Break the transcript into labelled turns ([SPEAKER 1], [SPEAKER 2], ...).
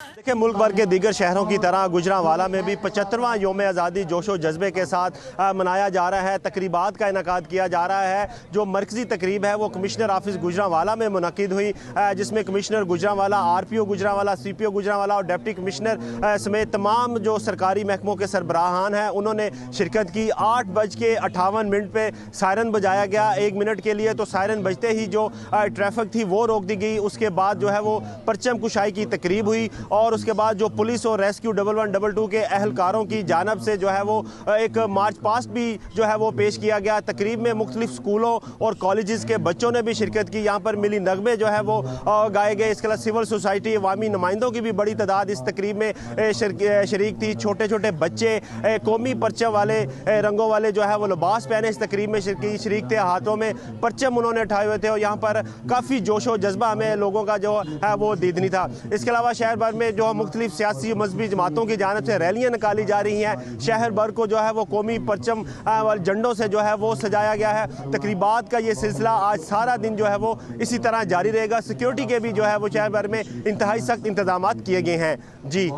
[SPEAKER 1] देखिए, मुल्क भर के दीगर शहरों की तरह गुजरांवाला में भी 75वां योम आज़ादी जोशो जज्बे के साथ मनाया जा रहा है। तकरीबात का इनकाद किया जा रहा है। जो मरकज़ी तकरीब है वो कमिश्नर ऑफिस गुजरांवाला में मुनक़िद हुई, जिसमें commissioner Gujranwala, RPO Gujranwala, CPO Gujranwala और डिप्टी कमिश्नर समेत तमाम जो सरकारी महकमों के सरबराहान हैं उन्होंने शिरकत की। 8:58 पे सायरन बजाया गया 1 मिनट के लिए, तो सायरन बजते ही जो ट्रैफिक थी वो रोक दी गई। उसके बाद जो है वो परचम कुशाई की तकरीब हुई और उसके बाद जो पुलिस और रेस्क्यू 1112 के अहलकारों की जानिब से जो है वो एक मार्च पास्ट भी जो है वो पेश किया गया। तकरीब में मुख्तलिफ स्कूलों और कॉलेजेस के बच्चों ने भी शिरकत की। यहाँ पर मिली नगमे जो है वो गाए गए। इसके अलावा सिविल सोसाइटी, अवामी नुमाइंदों की भी बड़ी तादाद इस तकरीब में शरीक थी। छोटे छोटे बच्चे कौमी परचम वाले रंगों वाले जो है वो लिबास पहने इस तकरीब में शरीक थे। हाथों में परचम उन्होंने उठाए हुए थे और यहाँ पर काफ़ी जोशो जज्बा हमें लोगों का जो है वो दीदनी था। इसके अलावा शहर भर में जो मुख्तलिफ सियासी मजहबी जमातों की जानिब से रैलियाँ निकाली जा रही हैं। शहर भर को जो है वो कौमी परचम वाले झंडों से जो है वो सजाया गया है। तकरीबात का ये सिलसिला आज सारा दिन जो है वो इसी तरह जारी रहेगा। सिक्योरिटी के भी जो है वो शहर भर में इंतहाई सख्त इंतजामात किए गए हैं। जी।